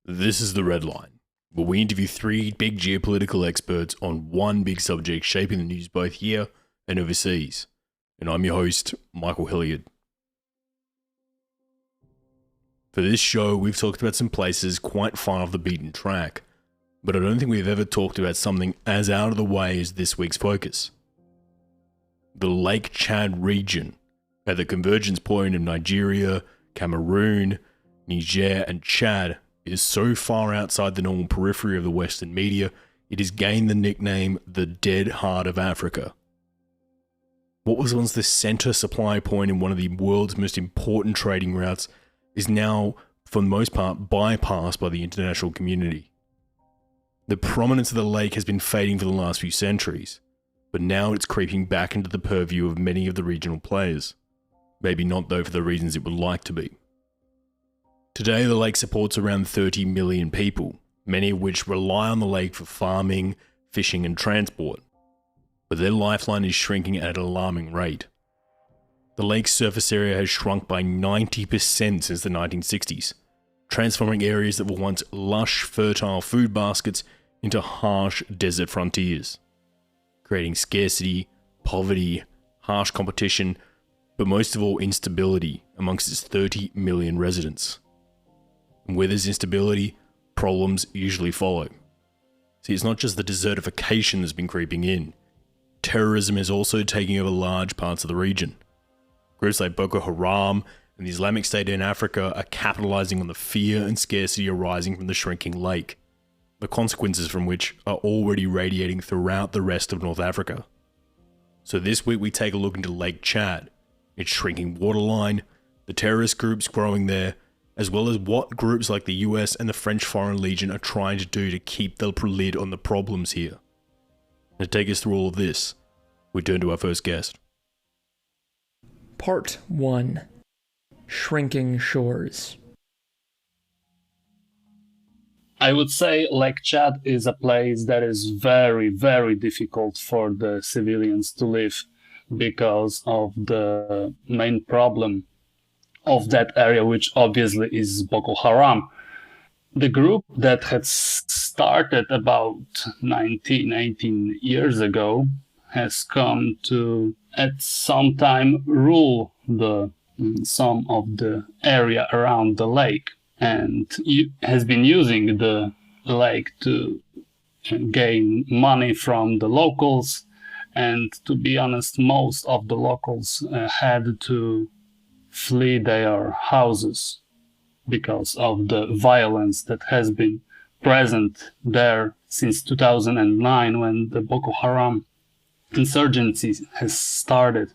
This is The Red Line, where we interview three big geopolitical experts on one big subject shaping the news both here and overseas. And I'm your host, Michael Hilliard. For this show, we've talked about some places quite far off the beaten track, but I don't think we've ever talked about something as out of the way as this week's focus. The Lake Chad region, at the convergence point of Nigeria, Cameroon, Niger, and Chad, is so far outside the normal periphery of the Western media, it has gained the nickname the Dead Heart of Africa. What was once the center supply point in one of the world's most important trading routes is now, for the most part, bypassed by the international community. The prominence of the lake has been fading for the last few centuries, but now it's creeping back into the purview of many of the regional players. Maybe not though for the reasons it would like to be. Today, the lake supports around 30 million people, many of which rely on the lake for farming, fishing, and transport. But their lifeline is shrinking at an alarming rate. The lake's surface area has shrunk by 90% since the 1960s, transforming areas that were once lush, fertile food baskets into harsh desert frontiers, creating scarcity, poverty, harsh competition, but most of all instability amongst its 30 million residents. And where there's instability, problems usually follow. See, it's not just the desertification that's been creeping in. Terrorism is also taking over large parts of the region. Groups like Boko Haram and the Islamic State in Africa are capitalizing on the fear and scarcity arising from the shrinking lake, the consequences from which are already radiating throughout the rest of North Africa. So this week we take a look into Lake Chad, its shrinking waterline, the terrorist groups growing there, as well as what groups like the US and the French Foreign Legion are trying to do to keep the lid on the problems here. And to take us through all of this, we turn to our first guest. Part 1. Shrinking Shores. I would say Lake Chad is a place that is very, very difficult for the civilians to live because of the main problem of that area, which obviously is Boko Haram. The group that had started about 18 years ago has come to, at some time, rule some of the area around the lake, and has been using the lake to gain money from the locals. And to be honest, most of the locals had to flee their houses because of the violence that has been present there since 2009 when the Boko Haram insurgency has started.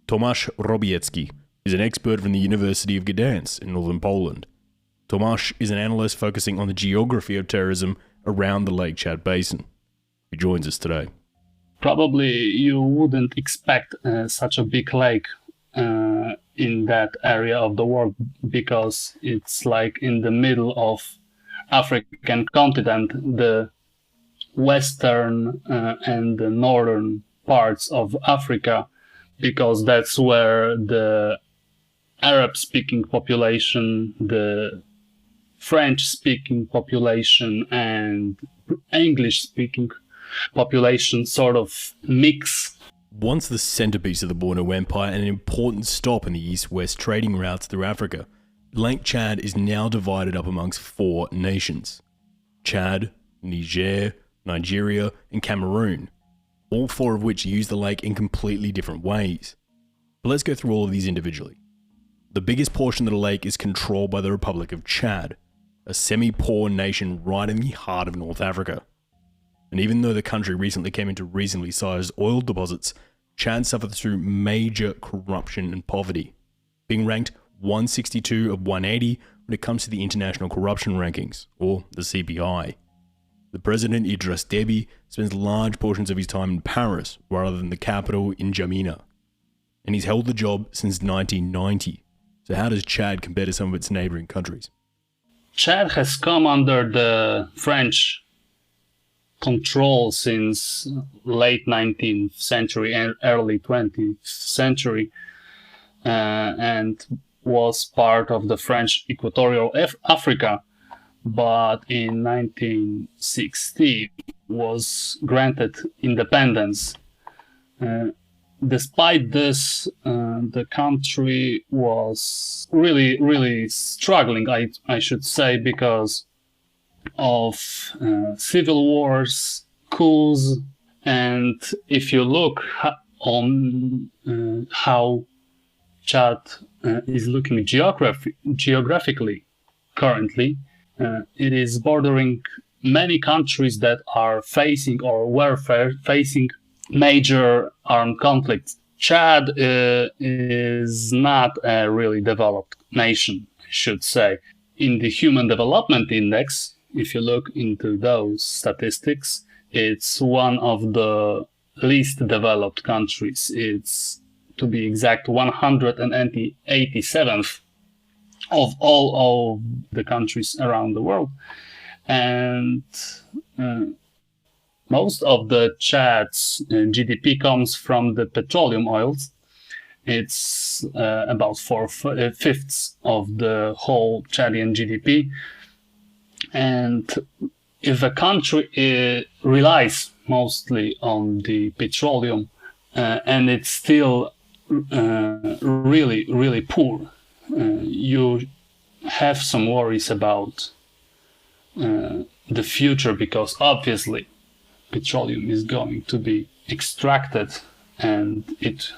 Tomasz Rolbiecki is an expert from the University of Gdansk in northern Poland. Tomasz is an analyst focusing on the geography of terrorism around the Lake Chad Basin. He joins us today. Probably you wouldn't expect such a big lake in that area of the world because it's like in the middle of African continent, the western and the northern parts of Africa, because that's where the Arab-speaking population, the French-speaking population, and English-speaking population sort of mix. Once the centerpiece of the Borno Empire and an important stop in the east-west trading routes through Africa, Lake Chad is now divided up amongst 4 nations: Chad, Niger, Nigeria, and Cameroon, all 4 of which use the lake in completely different ways. But let's go through all of these individually. The biggest portion of the lake is controlled by the Republic of Chad, a semi-poor nation right in the heart of North Africa. And even though the country recently came into reasonably sized oil deposits, Chad suffered through major corruption and poverty, being ranked 162 of 180 when it comes to the International Corruption Rankings, or the CPI. The president, Idris Deby, spends large portions of his time in Paris rather than the capital in N'Djamena. And he's held the job since 1990. So how does Chad compare to some of its neighboring countries? Chad has come under the French control since late 19th century and early 20th century, and was part of the French Equatorial Africa. but in 1960 was granted independence. Despite this, the country was really struggling, I should say, because of civil wars, coups, and if you look on how Chad is looking geographically currently, it is bordering many countries that are facing or were facing major armed conflicts. Chad is not a really developed nation, I should say. In the Human Development Index, if you look into those statistics, it's one of the least developed countries. It's, to be exact, 187th of all of the countries around the world. And most of the Chad's GDP comes from the petroleum oils. It's about 4/5 of the whole Chadian GDP. And if a country relies mostly on the petroleum and it's still really poor, you have some worries about the future, because obviously petroleum is going to be extracted and it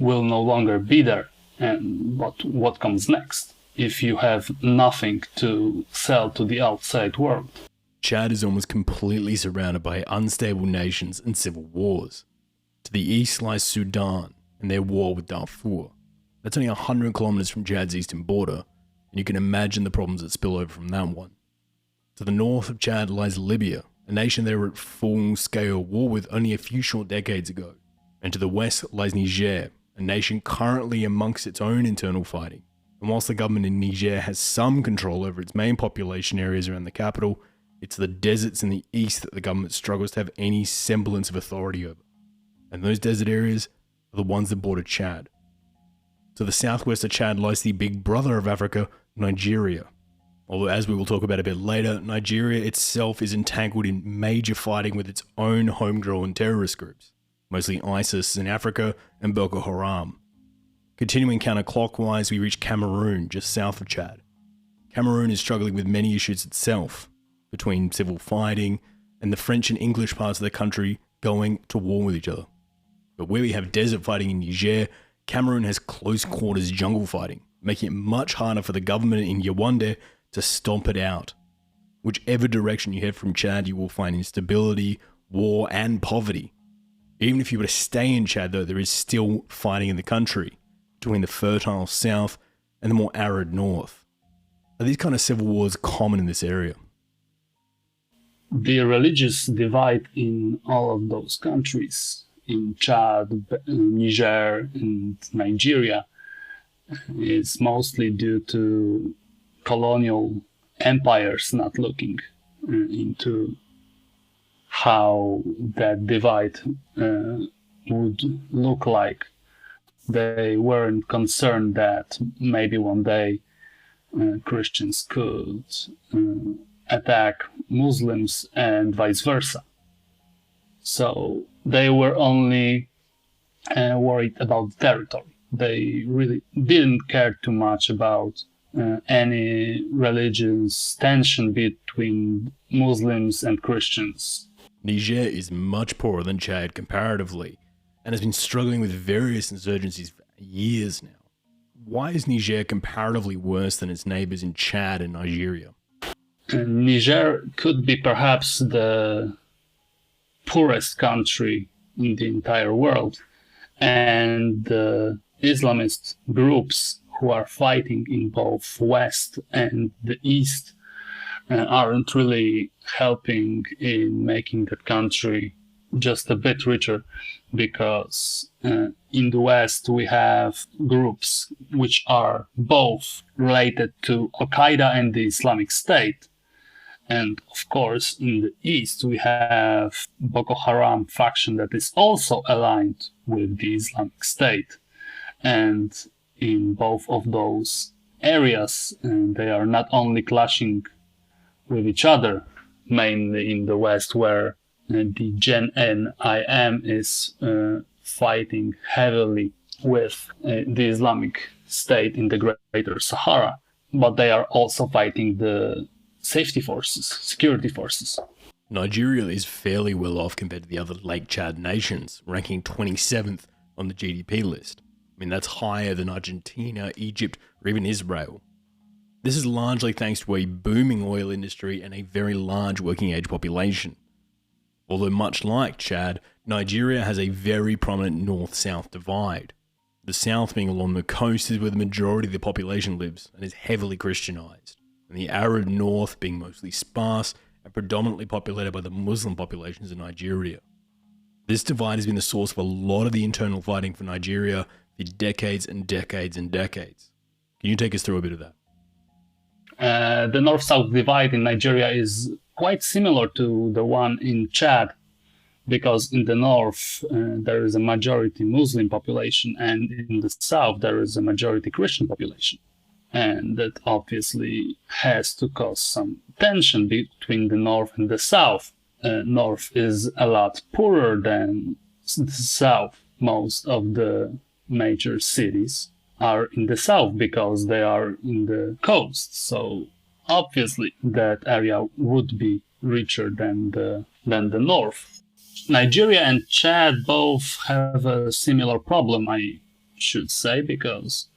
will no longer be there. And what comes next if you have nothing to sell to the outside world? Chad is almost completely surrounded by unstable nations and civil wars. To the east lies Sudan and their war with Darfur. That's only 100 kilometers from Chad's eastern border, and you can imagine the problems that spill over from that one. To the north of Chad lies Libya, a nation they were at full-scale war with only a few short decades ago. And to the west lies Niger, a nation currently amongst its own internal fighting. And whilst the government in Niger has some control over its main population areas around the capital, it's the deserts in the east that the government struggles to have any semblance of authority over. And those desert areas are the ones that border Chad. To the southwest of Chad lies the big brother of Africa, Nigeria. Although, as we will talk about a bit later, Nigeria itself is entangled in major fighting with its own homegrown terrorist groups, mostly ISIS in Africa and Boko Haram. Continuing counterclockwise, we reach Cameroon, just south of Chad. Cameroon is struggling with many issues itself, between civil fighting and the French and English parts of the country going to war with each other. But where we have desert fighting in Niger, Cameroon has close quarters jungle fighting, making it much harder for the government in Yaoundé to stomp it out. Whichever direction you head from Chad, you will find instability, war, and poverty. Even if you were to stay in Chad, though, there is still fighting in the country, between the fertile south and the more arid north. Are these kind of civil wars common in this area? The religious divide in all of those countries, in Chad, Niger, and Nigeria, is mostly due to colonial empires not looking into how that divide would look like. They weren't concerned that maybe one day Christians could attack Muslims and vice versa. So they were only worried about territory. They really didn't care too much about any religious tension between Muslims and Christians. Niger is much poorer than Chad comparatively, and has been struggling with various insurgencies for years now. Why is Niger comparatively worse than its neighbors in Chad and Nigeria? Niger could be perhaps the poorest country in the entire world, and the Islamist groups who are fighting in both West and the East aren't really helping in making the country just a bit richer, because in the West we have groups which are both related to Al-Qaeda and the Islamic State. And of course, in the East, we have Boko Haram faction that is also aligned with the Islamic State. And in both of those areas, and they are not only clashing with each other, mainly in the west, where the GNIM is fighting heavily with the Islamic State in the Greater Sahara, but they are also fighting the safety forces, security forces. Nigeria is fairly well off compared to the other Lake Chad nations, ranking 27th on the GDP list. I mean, that's higher than Argentina, Egypt, or even Israel. This is largely thanks to a booming oil industry and a very large working age population. Although much like Chad, Nigeria has a very prominent north-south divide. The south being along the coast is where the majority of the population lives and is heavily Christianized, and the arid north being mostly sparse and predominantly populated by the Muslim populations in Nigeria. This divide has been the source of a lot of the internal fighting for Nigeria for decades and decades and decades. Can you take us through a bit of that? The north-south divide in Nigeria is quite similar to the one in Chad, because in the north there is a majority Muslim population, and in the south there is a majority Christian population. And that obviously has to cause some tension between the north and the south. North is a lot poorer than the south. Most of the major cities are in the south because they are in the coast. So obviously that area would be richer than the north. Nigeria and Chad both have a similar problem, I should say, because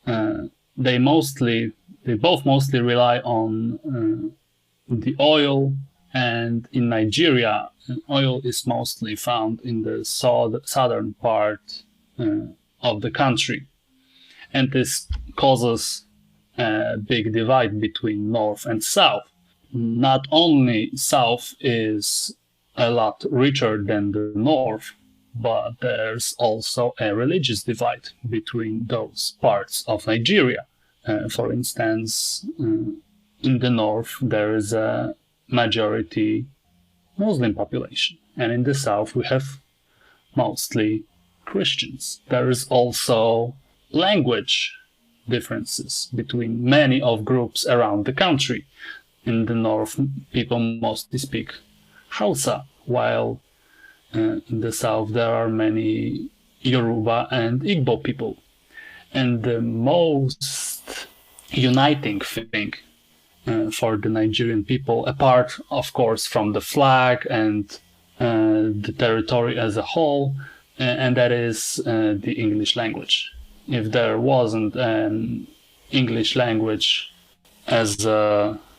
they both mostly rely on the oil, and in Nigeria, oil is mostly found in the southern part of the country. And this causes a big divide between north and south. Not only south is a lot richer than the north, but there's also a religious divide between those parts of Nigeria. For instance, in the north there is a majority Muslim population, and in the south we have mostly Christians. There is also language differences between many of groups around the country. In the north, people mostly speak Hausa, while in the south there are many Yoruba and Igbo people. And the most uniting thing for the Nigerian people, apart of course from the flag and the territory as a whole, and that is the English language. If there wasn't an English language as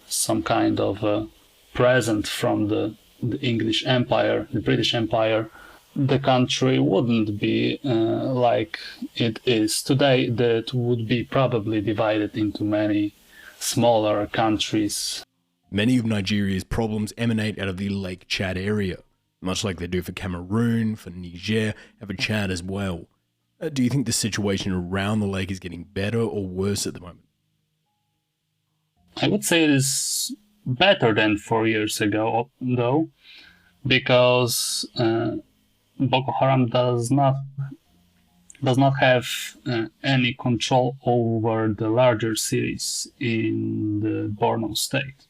some kind of present from the English Empire, the British Empire, the country wouldn't be like it is today. That would be probably divided into many smaller countries. Many of Nigeria's problems emanate out of the Lake Chad area, much like they do for Cameroon, for Niger, and for Chad as well. Do you think the situation around the lake is getting better or worse at the moment? I would say it is better than 4 years ago, though, because Boko Haram does not have any control over the larger cities in the Borno state,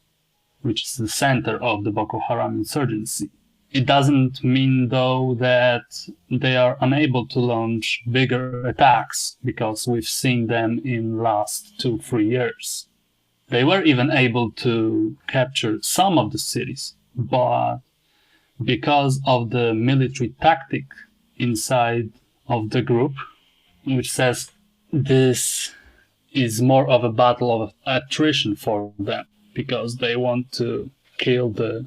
which is the center of the Boko Haram insurgency. It doesn't mean, though, that they are unable to launch bigger attacks, because we've seen them in the last 2-3 years. They were even able to capture some of the cities, but because of the military tactic inside of the group, which says this is more of a battle of attrition for them, because they want to kill the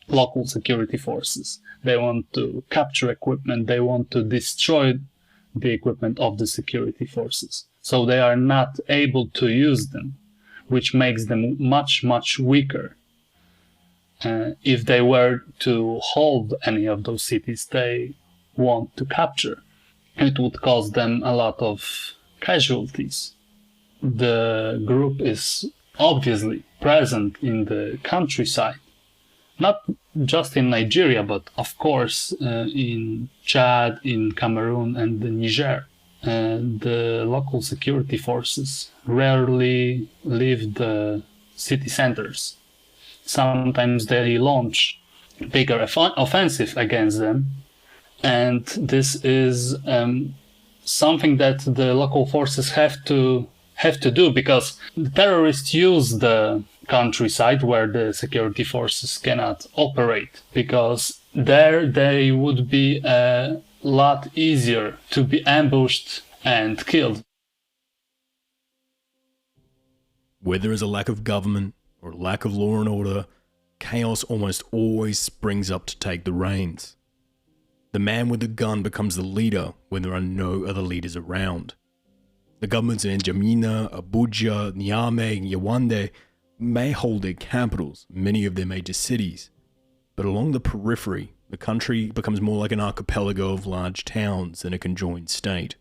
local security forces. They want to capture equipment. They want to destroy the equipment of the security forces. So they are not able to use them, which makes them much, much weaker. If they were to hold any of those cities they want to capture, it would cause them a lot of casualties. The group is obviously present in the countryside, not just in Nigeria, but of course in Chad, in Cameroon, and Niger. the local security forces rarely leave the city centers. Sometimes they launch bigger offensive against them, and this is something that the local forces have to do, because the terrorists use the countryside where the security forces cannot operate, because there they would be a lot easier to be ambushed and killed. Where there is a lack of government or a lack of law and order, chaos almost always springs up to take the reins. The man with the gun becomes the leader when there are no other leaders around. The governments in N'Djamena, Abuja, Niamey, and Yaoundé may hold their capitals, many of their major cities, but along the periphery, the country becomes more like an archipelago of large towns than a conjoined state,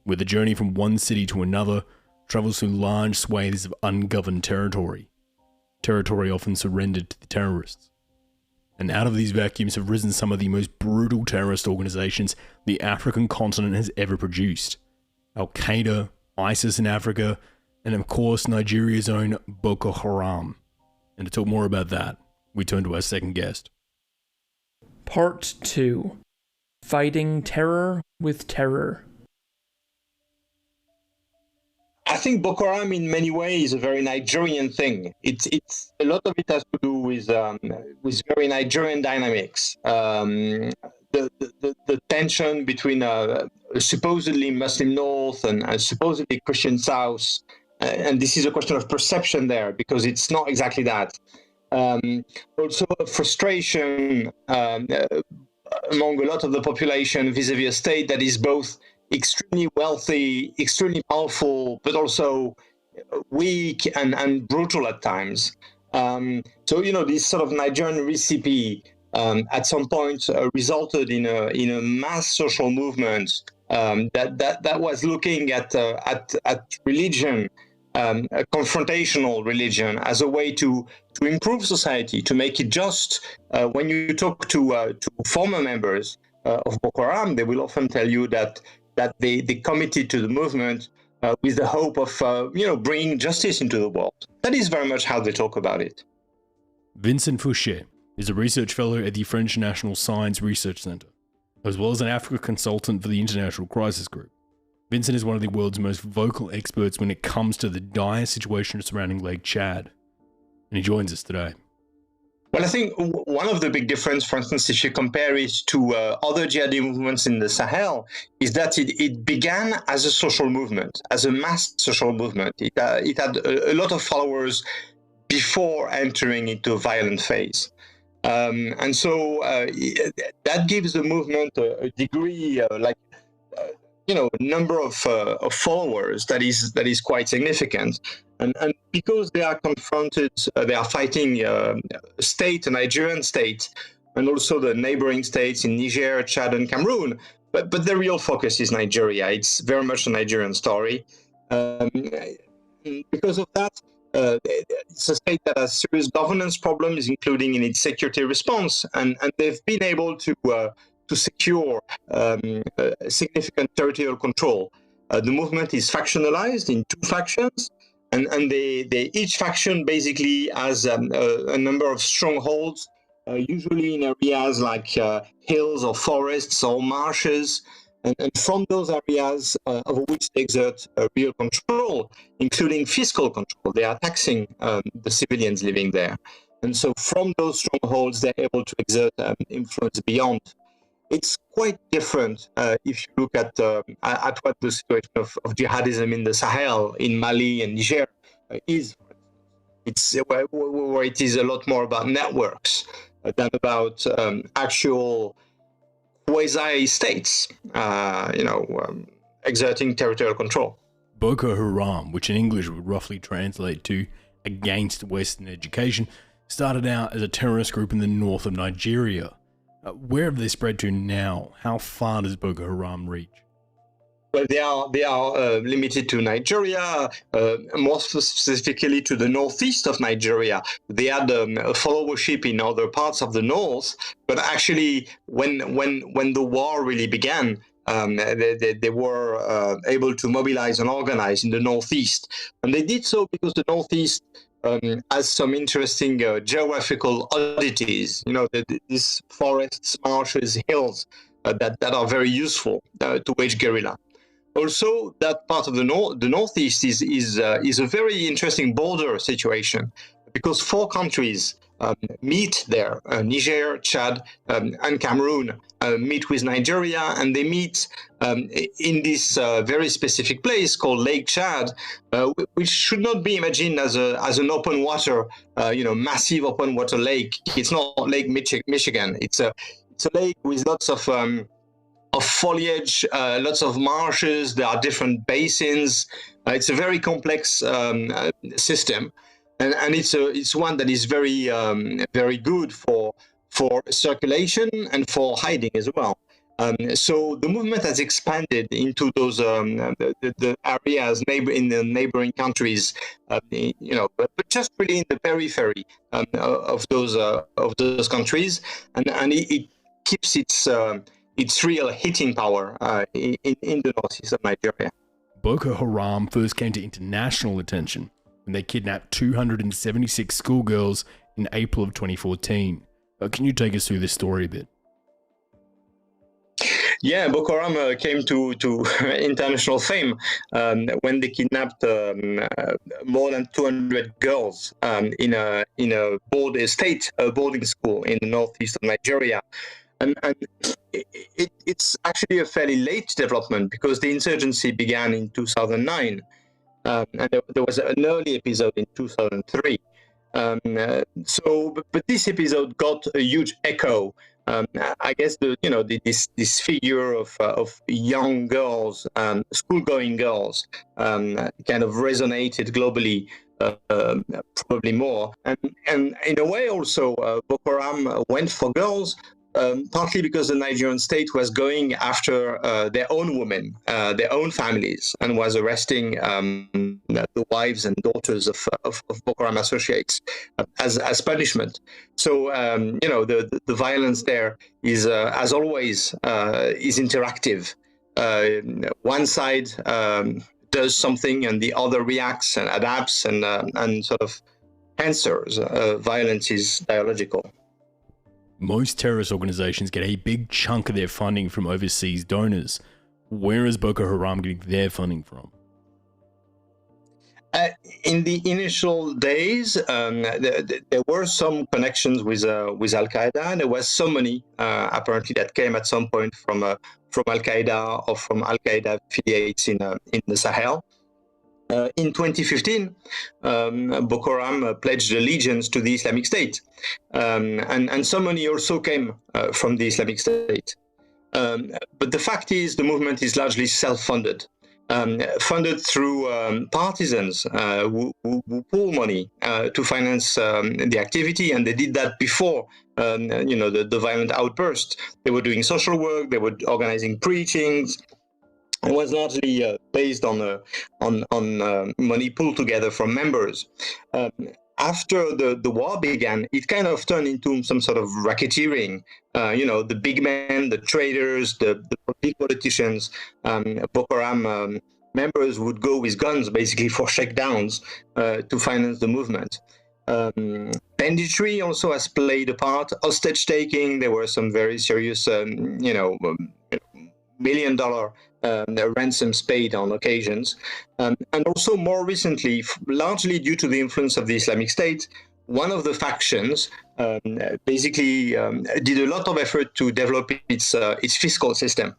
where the journey from one city to another travels through large swathes of ungoverned territory often surrendered to the terrorists. And out of these vacuums have risen some of the most brutal terrorist organizations the African continent has ever produced. Al-Qaeda, ISIS in Africa, and of course Nigeria's own Boko Haram. And to talk more about that, we turn to our second guest. Part 2. Fighting Terror with Terror. I think Boko Haram, in many ways, is a very Nigerian thing. It's a lot of it has to do with very Nigerian dynamics. The tension between a supposedly Muslim North and a supposedly Christian South, and this is a question of perception there, because it's not exactly that. Also, frustration among a lot of the population vis-a-vis a state that is both extremely wealthy, extremely powerful, but also weak and brutal at times. So, this sort of Nigerian recipe at some point resulted in a mass social movement that was looking at religion, a confrontational religion, as a way to improve society, to make it just. When you talk to former members of Boko Haram, they will often tell you that they committed to the movement with the hope of bringing justice into the world. That is very much how they talk about it. Vincent Foucher is a research fellow at the French National Science Research Centre, as well as an Africa consultant for the International Crisis Group. Vincent is one of the world's most vocal experts when it comes to the dire situation surrounding Lake Chad, and he joins us today. Well, I think one of the big differences, for instance, if you compare it to other jihadi movements in the Sahel, is that it began as a social movement, as a mass social movement. It had a lot of followers before entering into a violent phase. And so that gives the movement a degree, number of followers that is quite significant. And because they are confronted, they are fighting a Nigerian state, and also the neighboring states in Niger, Chad, and Cameroon. But the real focus is Nigeria. It's very much a Nigerian story. Because of that, it's a state that has serious governance problems, including in its security response, and they've been able to secure significant territorial control. The movement is factionalized in two factions, and they each faction basically has a number of strongholds, usually in areas like hills or forests or marshes, and from those areas over which they exert real control, including fiscal control. They are taxing the civilians living there. And so from those strongholds, they're able to exert influence beyond. It's quite different if you look at what the situation of jihadism in the Sahel, in Mali and Niger is. It's where it is a lot more about networks than about actual quasi-states, exerting territorial control. Boko Haram, which in English would roughly translate to against Western education, started out as a terrorist group in the north of Nigeria. Where have they spread to now? How far does Boko Haram reach? Well, they are limited to Nigeria, more specifically to the northeast of Nigeria. They had a followership in other parts of the north, but actually, when the war really began, They were able to mobilize and organize in the Northeast. And they did so because the Northeast has some interesting geographical oddities. These forests, marshes, hills that are very useful to wage guerrilla. Also, that part of the Northeast is a very interesting border situation because 4 countries meet there: Niger, Chad, and Cameroon meet with Nigeria, and they meet in this very specific place called Lake Chad, which should not be imagined as an open water, massive open water lake. It's not Lake Michigan. It's a lake with lots of foliage, lots of marshes. There are different basins. It's a very complex system, and it's one that is very very good for circulation and for hiding as well. So the movement has expanded into those the areas in the neighboring countries, but just really in the periphery of those countries, and it keeps its real hitting power in the northeast of Nigeria. Boko Haram first came to international attention when they kidnapped 276 schoolgirls in April of 2014. Can you take us through this story a bit? Yeah, Boko Haram came to international fame when they kidnapped more than 200 girls in a boarding school in the northeast of Nigeria. And it's actually a fairly late development because the insurgency began in 2009, and there was an early episode in 2003. But this episode got a huge echo. I guess this figure of young girls, school-going girls, kind of resonated globally. Probably more, and in a way also Boko Haram went for girls. Partly because the Nigerian state was going after their own women, their own families, and was arresting the wives and daughters of Boko Haram associates as punishment. So the violence there is, as always, is interactive. One side does something, and the other reacts and adapts and sort of answers. Violence is dialogical. Most terrorist organizations get a big chunk of their funding from overseas donors. Where is Boko Haram getting their funding from? In the initial days, there were some connections with Al-Qaeda. There was some money apparently that came at some point from Al-Qaeda or from Al-Qaeda affiliates in the Sahel. In 2015, Boko Haram pledged allegiance to the Islamic State, and some money also came from the Islamic State. But the fact is, the movement is largely self-funded, funded through partisans who pool money to finance the activity, and they did that before the violent outburst. They were doing social work, they were organizing preachings. It was largely based on money pulled together from members. After the war began, it kind of turned into some sort of racketeering. The big men, the traders, the big politicians, Boko Haram members would go with guns basically for shakedowns to finance the movement. Banditry also has played a part. Hostage taking, there were some very serious, $1 million ransoms paid on occasions. And also more recently, largely due to the influence of the Islamic State, one of the factions basically did a lot of effort to develop its fiscal system,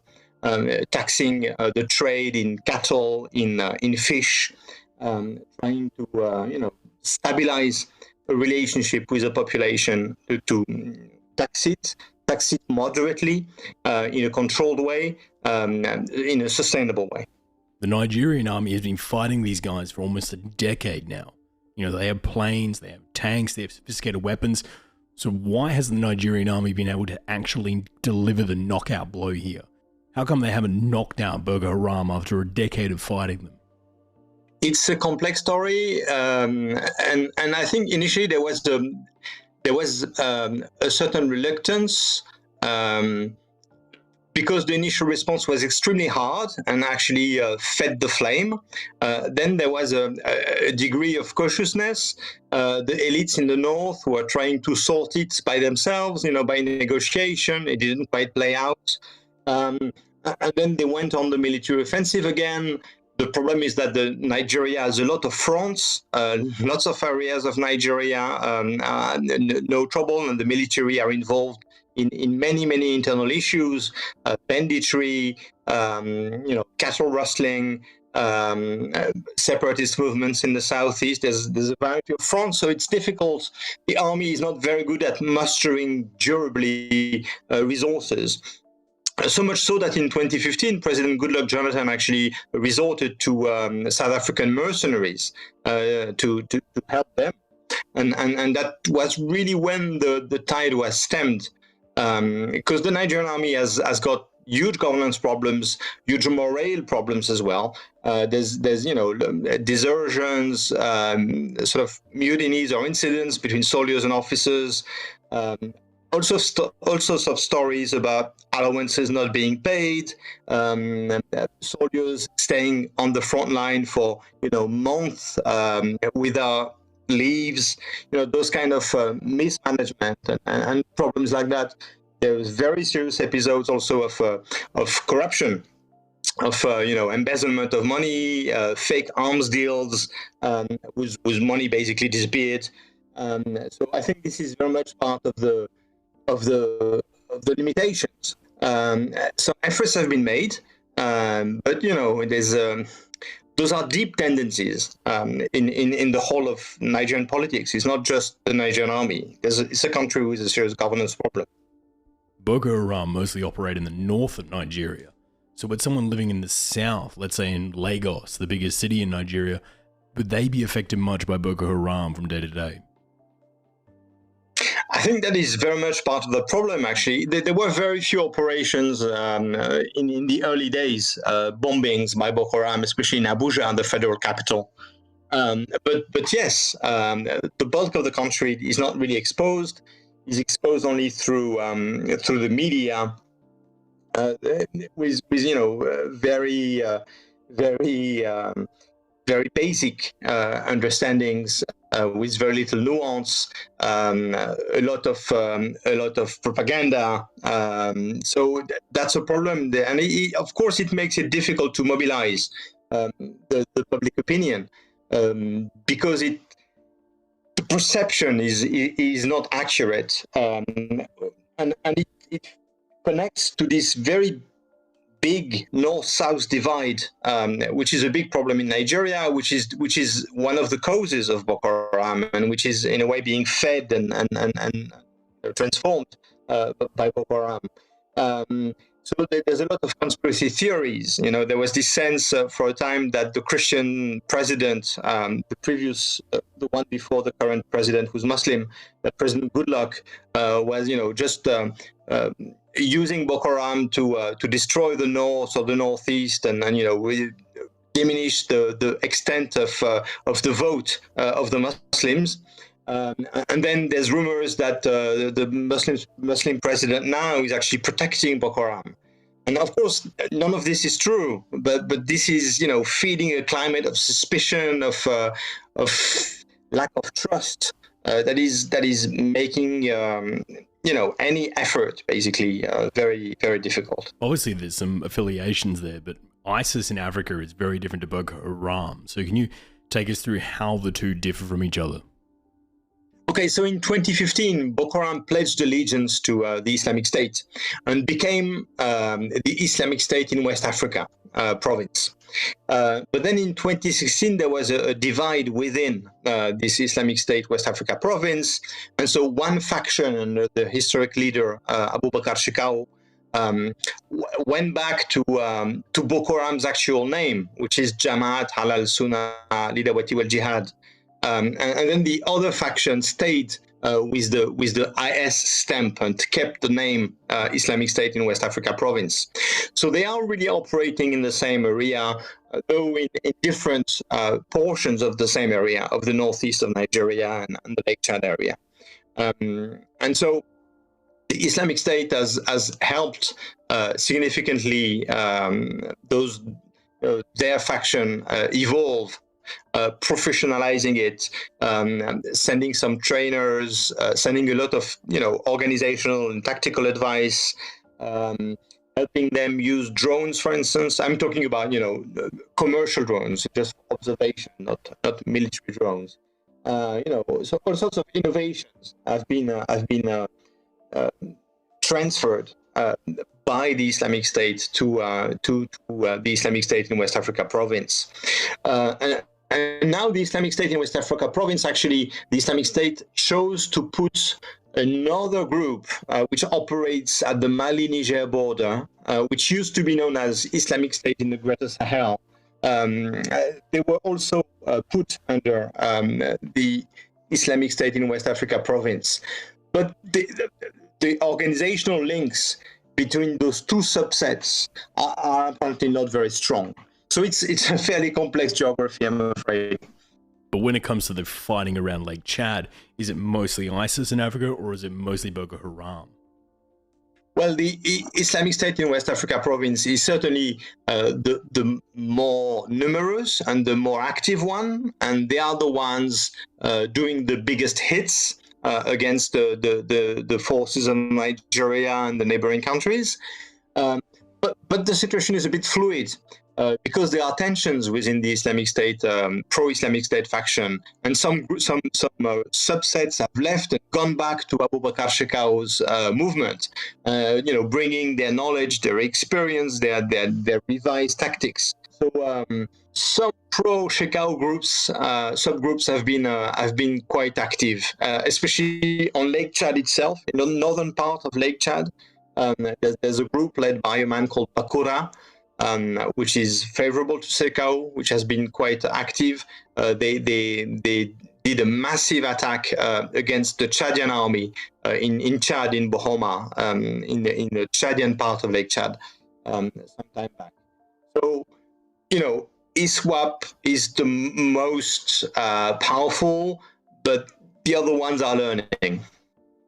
taxing the trade in cattle, in fish, trying to stabilize a relationship with the population to tax it moderately, in a controlled way, in a sustainable way. The Nigerian army has been fighting these guys for almost a decade now. They have planes, they have tanks, they have sophisticated weapons. So why hasn't the Nigerian army been able to actually deliver the knockout blow here? How come they haven't knocked out Boko Haram after a decade of fighting them? It's a complex story, and I think initially there was a certain reluctance because the initial response was extremely hard and actually fed the flame, then there was a degree of cautiousness. The elites in the north were trying to sort it by themselves, by negotiation. It didn't quite play out. And then they went on the military offensive again. The problem is that Nigeria has a lot of fronts, lots of areas of Nigeria, no trouble, and the military are involved in many internal issues, banditry, cattle rustling, separatist movements in the southeast. There's a variety of fronts, so it's difficult. The army is not very good at mustering durably resources. So much so that in 2015, President Goodluck Jonathan actually resorted to South African mercenaries to help them. And that was really when the tide was stemmed, because the Nigerian army has got huge governance problems, huge morale problems as well. There's desertions, sort of mutinies or incidents between soldiers and officers. All sorts of stories about allowances not being paid, soldiers staying on the front line for months without leaves, those kind of mismanagement and problems like that. There was very serious episodes also of corruption, of embezzlement of money, fake arms deals, whose money basically disappeared. So I think this is very much part of the limitations. Some efforts have been made, but there's those are deep tendencies in the whole of Nigerian politics. It's not just the Nigerian army. It's a country with a serious governance problem. Boko Haram mostly operate in the north of Nigeria. So would someone living in the south, let's say in Lagos, the biggest city in Nigeria, would they be affected much by Boko Haram from day to day? I think that is very much part of the problem, actually. There were very few operations in the early days, bombings by Boko Haram, especially in Abuja, the federal capital. But yes, the bulk of the country is not really exposed. Is exposed only through the media, with very basic understandings, with very little nuance, a lot of propaganda. So that's a problem there, and of course it makes it difficult to mobilize the public opinion, because the perception is not accurate, and it connects to this very big north-south divide, which is a big problem in Nigeria, which is one of the causes of Boko Haram, and which is in a way being fed and transformed by Boko Haram. So there's a lot of conspiracy theories. There was this sense for a time that the Christian president, the one before the current president who's Muslim, that President Goodluck was, just using Boko Haram to destroy the north or the northeast, and diminish the extent of the vote of the Muslims. And then there's rumors that the Muslim president now is actually protecting Boko Haram. And of course, none of this is true, but this is, feeding a climate of suspicion, of lack of trust, that is making, any effort basically very, very difficult. Obviously, there's some affiliations there, but ISIS in Africa is very different to Boko Haram. So can you take us through how the two differ from each other? Okay, so in 2015, Boko Haram pledged allegiance to the Islamic State and became the Islamic State in West Africa province. But then in 2016, there was a divide within this Islamic State West Africa province. And so one faction under the historic leader, Abu Bakr Shekau, went back to Boko Haram's actual name, which is Jamaat Halal Sunnah Lidawati wal Jihad. And then the other faction stayed with the IS stamp and kept the name Islamic State in West Africa province. So they are really operating in the same area, though in different portions of the same area, of the northeast of Nigeria and the Lake Chad area. And so the Islamic State has helped significantly their faction evolve, professionalizing it, sending some trainers, sending a lot of organizational and tactical advice, helping them use drones, for instance. I'm talking about commercial drones, just for observation, not military drones. So all sorts of innovations have been transferred by the Islamic State to the Islamic State in West Africa province. And now the Islamic State in West Africa province, actually, the Islamic State chose to put another group which operates at the Mali-Niger border, which used to be known as Islamic State in the Greater Sahel. They were also put under the Islamic State in West Africa province. But the organizational links between those two subsets are apparently not very strong. So it's a fairly complex geography, I'm afraid. But when it comes to the fighting around Lake Chad, is it mostly ISIS in Africa, or is it mostly Boko Haram? Well, the Islamic State in West Africa province is certainly the more numerous and the more active one, and they are the ones doing the biggest hits against the forces of Nigeria and the neighboring countries. But the situation is a bit fluid. Because there are tensions within the Islamic State, pro-Islamic State faction, and some subsets have left and gone back to Abu Bakr Shekau's movement, bringing their knowledge, their experience, their revised tactics. So some pro-Shekau groups, subgroups have been quite active, especially on Lake Chad itself, in the northern part of Lake Chad. There's a group led by a man called Bakura, which is favorable to Shekau, which has been quite active. They did a massive attack against the Chadian army in Chad, in Bohoma, in the Chadian part of Lake Chad, some time back. So, ISWAP is the most powerful, but the other ones are learning.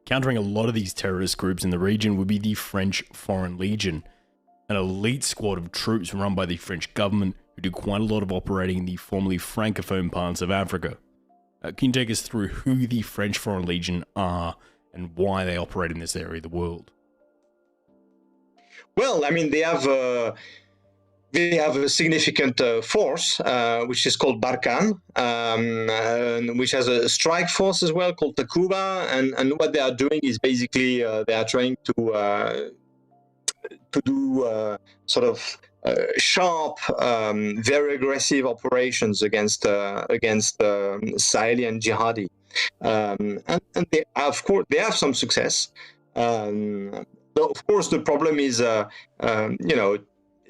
Countering a lot of these terrorist groups in the region would be the French Foreign Legion, an elite squad of troops run by the French government who do quite a lot of operating in the formerly francophone parts of Africa. Can you take us through who the French Foreign Legion are and why they operate in this area of the world? Well, I mean, they have a significant force, which is called Barkhane, which has a strike force as well called Takuba, and what they are doing is basically they are trying to do sort of sharp, very aggressive operations against Sahelian jihadi, and they have some success. Of course, the problem is a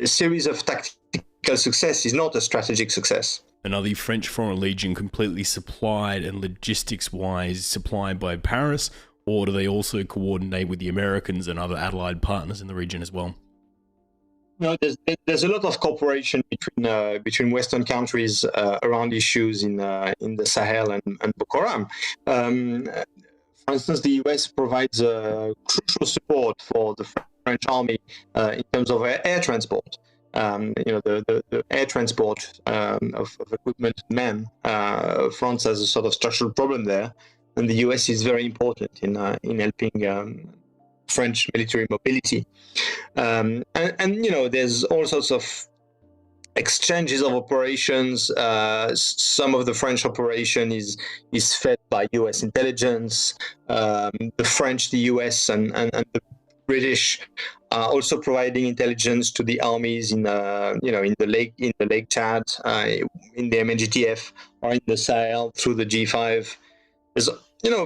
series of tactical success is not a strategic success. And are the French Foreign Legion completely supplied and logistics-wise supplied by Paris, or do they also coordinate with the Americans and other allied partners in the region as well? No, there's a lot of cooperation between Western countries around issues in the Sahel and Boko Haram. For instance, the US provides crucial support for the French army in terms of air transport. The air transport of equipment and men. France has a sort of structural problem there, and the US is very important in helping French military mobility. And there's all sorts of exchanges of operations. Some of the French operation is fed by US intelligence. The French, the US, and the British are also providing intelligence to the armies in the Lake Chad, in the MNGTF, or in the Sahel through the G5. There's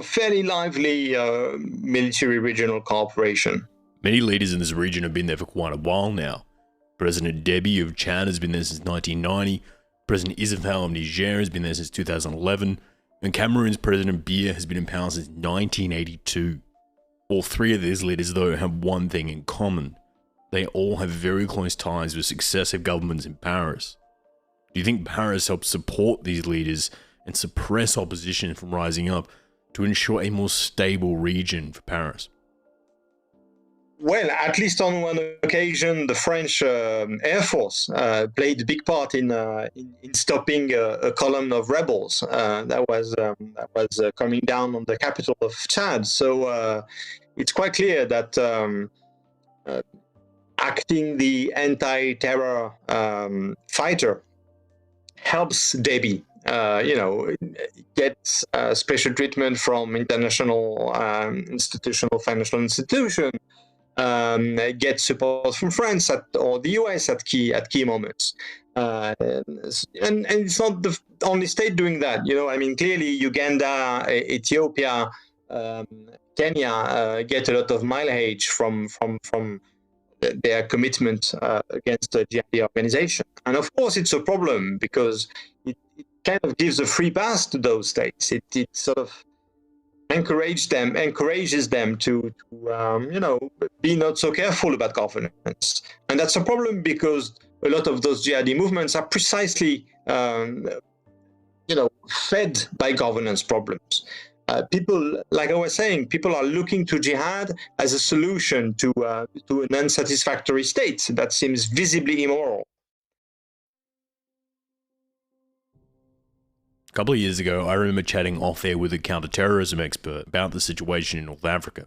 fairly lively military regional cooperation. Many leaders in this region have been there for quite a while now. President Deby of Chad has been there since 1990, President Issoufou of Niger has been there since 2011, and Cameroon's President Biya has been in power since 1982. All three of these leaders, though, have one thing in common. They all have very close ties with successive governments in Paris. Do you think Paris helps support these leaders and suppress opposition from rising up to ensure a more stable region for Paris? Well, at least on one occasion, the French Air Force played a big part in stopping a column of rebels that was coming down on the capital of Chad. So it's quite clear that acting the anti-terror fighter helps Déby. Gets special treatment from international institutional financial institution. Get support from France or the US at key moments, and it's not the only state doing that. I mean, clearly Uganda, Ethiopia, Kenya get a lot of mileage from their commitment against the jihadi organization, and of course it's a problem because it kind of gives a free pass to those states. It sort of encourages them to be not so careful about governance, and that's a problem because a lot of those jihadi movements are precisely fed by governance problems. People, like I was saying, people are looking to jihad as a solution to an unsatisfactory state that seems visibly immoral. A couple of years ago, I remember chatting off-air with a counter-terrorism expert about the situation in North Africa.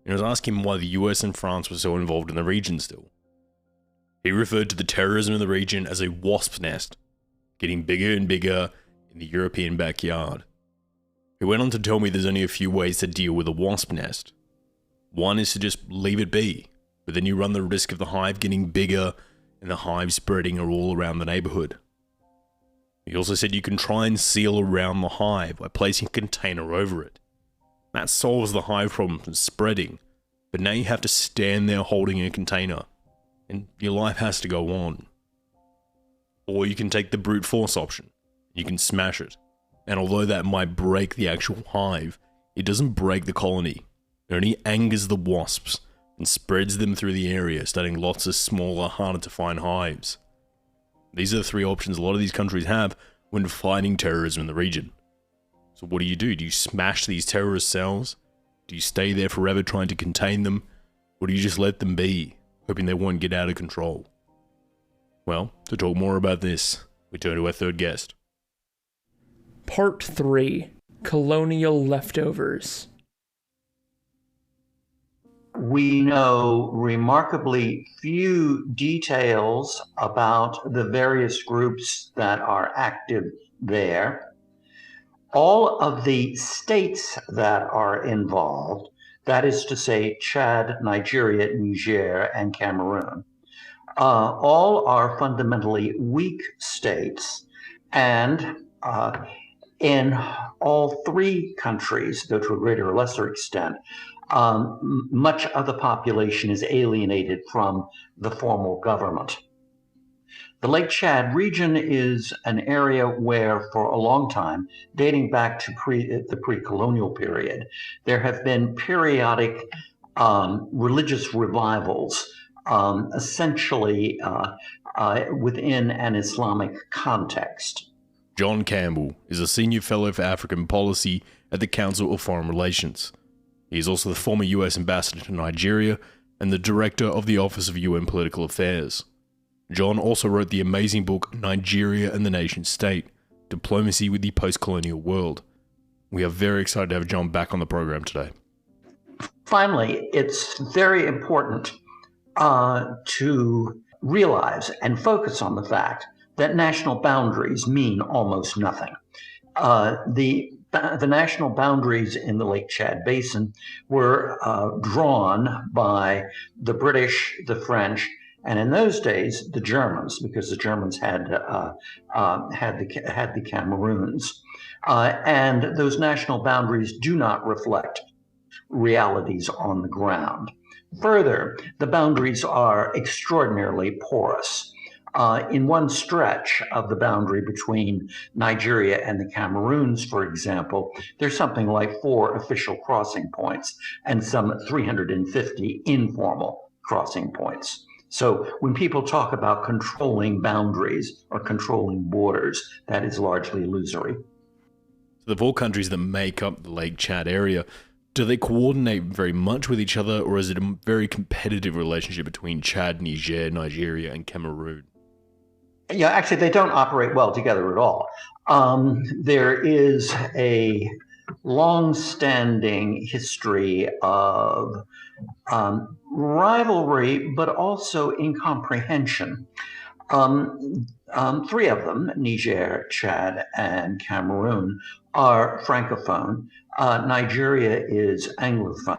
And I was asking him why the US and France were so involved in the region still. He referred to the terrorism in the region as a wasp nest, getting bigger and bigger in the European backyard. He went on to tell me there's only a few ways to deal with a wasp nest. One is to just leave it be, but then you run the risk of the hive getting bigger and the hive spreading all around the neighborhood. He also said you can try and seal around the hive by placing a container over it. That solves the hive problem from spreading, but now you have to stand there holding a container, and your life has to go on. Or you can take the brute force option. You can smash it, and although that might break the actual hive, it doesn't break the colony. It only angers the wasps and spreads them through the area, starting lots of smaller, harder to find hives. These are the three options a lot of these countries have when fighting terrorism in the region. So what do? Do you smash these terrorist cells? Do you stay there forever trying to contain them? Or do you just let them be, hoping they won't get out of control? Well, to talk more about this, we turn to our third guest. Part 3. Colonial Leftovers. We know remarkably few details about the various groups that are active there. All of the states that are involved, that is to say Chad, Nigeria, Niger, and Cameroon, all are fundamentally weak states, and in all three countries, though to a greater or lesser extent, much of the population is alienated from the formal government. The Lake Chad region is an area where, for a long time, dating back to the pre-colonial period, there have been periodic religious revivals, essentially within an Islamic context. John Campbell is a senior fellow for African policy at the Council of Foreign Relations. He is also the former US ambassador to Nigeria and the director of the Office of UN Political Affairs. John also wrote the amazing book Nigeria and the Nation State, Diplomacy with the Post-Colonial World. We are very excited to have John back on the program today. Finally, it's very important to realize and focus on the fact that national boundaries mean almost nothing. The national boundaries in the Lake Chad Basin were drawn by the British, the French, and in those days the Germans, because the Germans had the Cameroons, and those national boundaries do not reflect realities on the ground. Further, the boundaries are extraordinarily porous. In one stretch of the boundary between Nigeria and the Cameroons, for example, there's something like 4 official crossing points and some 350 informal crossing points. So when people talk about controlling boundaries or controlling borders, that is largely illusory. So the 4 countries that make up the Lake Chad area, Do they coordinate very much with each other, or is it a very competitive relationship between Chad, Niger, Nigeria, and Cameroon? Yeah, actually, they don't operate well together at all. There is a long-standing history of rivalry, but also incomprehension. Three of them, Niger, Chad, and Cameroon, are Francophone. Nigeria is Anglophone.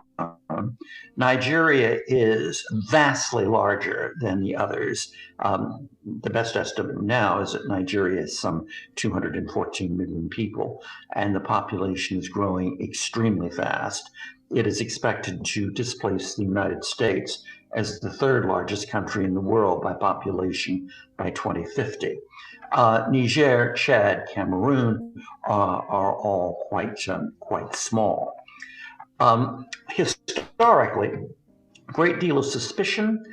Nigeria is vastly larger than the others. The best estimate now is that Nigeria is some 214 million people, and the population is growing extremely fast. It is expected to displace the United States as the third largest country in the world by population by 2050. Niger, Chad, Cameroon are all quite small. Historically, a great deal of suspicion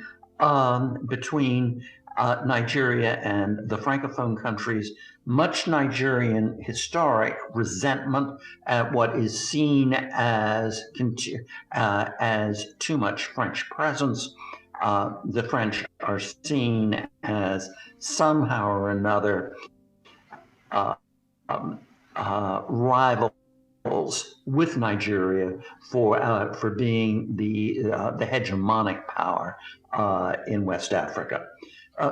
between Nigeria and the Francophone countries, much Nigerian historic resentment at what is seen as too much French presence. The French are seen as somehow or another rivals with Nigeria for being the hegemonic power in West Africa.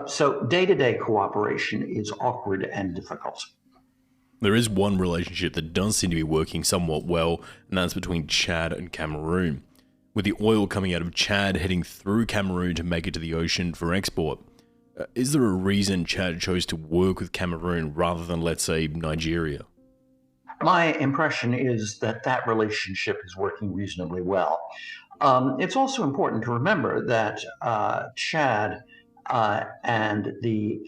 So day-to-day cooperation is awkward and difficult. There is one relationship that does seem to be working somewhat well, and that's between Chad and Cameroon. With the oil coming out of Chad heading through Cameroon to make it to the ocean for export, is there a reason Chad chose to work with Cameroon rather than, let's say, Nigeria? My impression is that that relationship is working reasonably well. It's also important to remember that Chad and the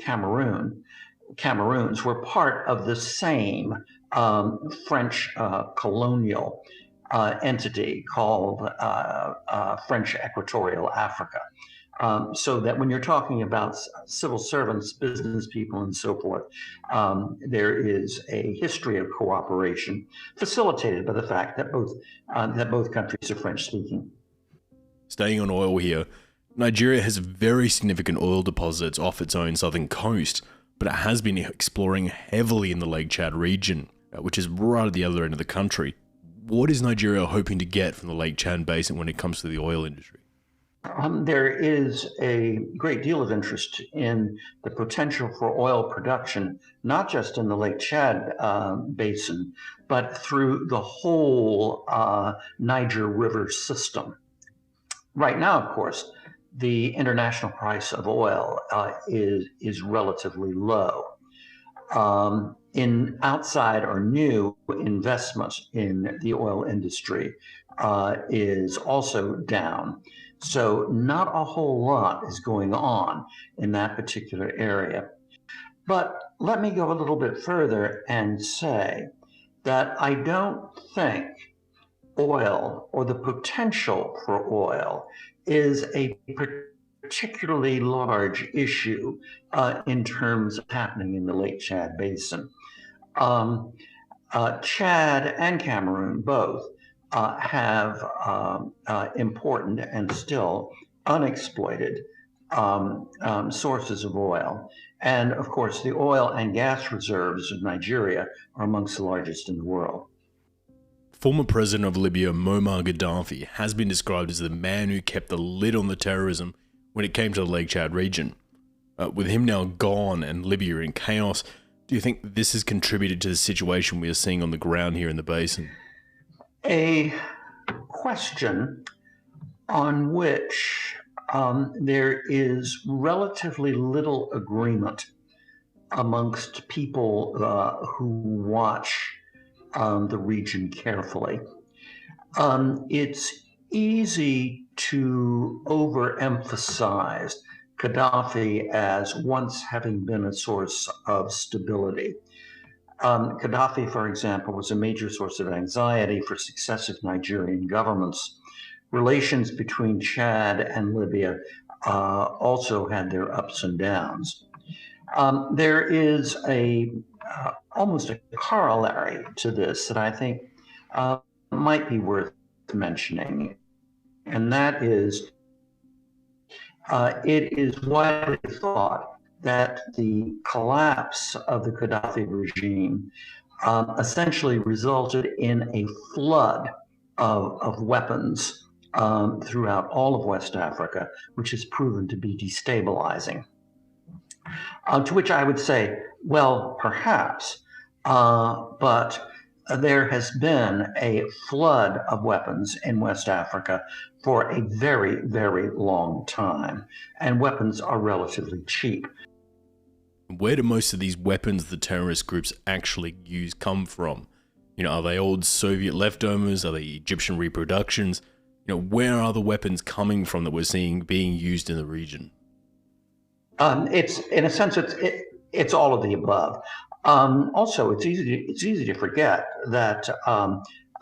Cameroons were part of the same French colonial entity called French Equatorial Africa. So that when you're talking about civil servants, business people, and so forth, there is a history of cooperation facilitated by the fact that both countries are French-speaking. Staying on oil here, Nigeria has very significant oil deposits off its own southern coast, but it has been exploring heavily in the Lake Chad region, which is right at the other end of the country. What is Nigeria hoping to get from the Lake Chad basin when it comes to the oil industry? There is a great deal of interest in the potential for oil production, not just in the Lake Chad basin, but through the whole Niger River system. Right now, of course, the international price of oil is relatively low. In outside or new investment in the oil industry is also down. So not a whole lot is going on in that particular area. But let me go a little bit further and say that I don't think oil or the potential for oil is a particularly large issue in terms of happening in the Lake Chad Basin. Chad and Cameroon both have important and still unexploited sources of oil. And of course, the oil and gas reserves of Nigeria are amongst the largest in the world. Former president of Libya, Muammar Gaddafi, has been described as the man who kept the lid on the terrorism when it came to the Lake Chad region. With him now gone and Libya in chaos, do you think this has contributed to the situation we are seeing on the ground here in the basin? A question on which there is relatively little agreement amongst people who watch the region carefully. It's easy to overemphasize Gaddafi as once having been a source of stability. Gaddafi, for example, was a major source of anxiety for successive Nigerian governments. Relations between Chad and Libya also had their ups and downs. There is almost a corollary to this that I think might be worth mentioning, and that is it is widely thought that the collapse of the Gaddafi regime essentially resulted in a flood of weapons throughout all of West Africa, which has proven to be destabilizing. To which I would say, well, perhaps, but there has been a flood of weapons in West Africa for a very, very long time, and weapons are relatively cheap. Where do most of these weapons the terrorist groups actually use come from? Are they old Soviet leftovers? Are they Egyptian reproductions? Where are the weapons coming from that we're seeing being used in the region? It's in a sense, it's all of the above. Also, it's easy to forget that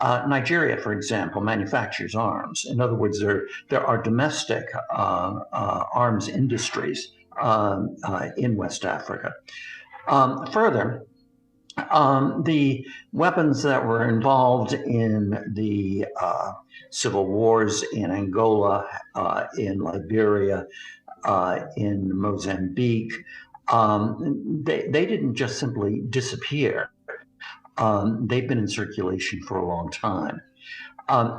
Nigeria, for example, manufactures arms. In other words, there are domestic arms industries in West Africa. Further, the weapons that were involved in the civil wars in Angola, in Liberia, in Mozambique, they didn't just simply disappear. They've been in circulation for a long time.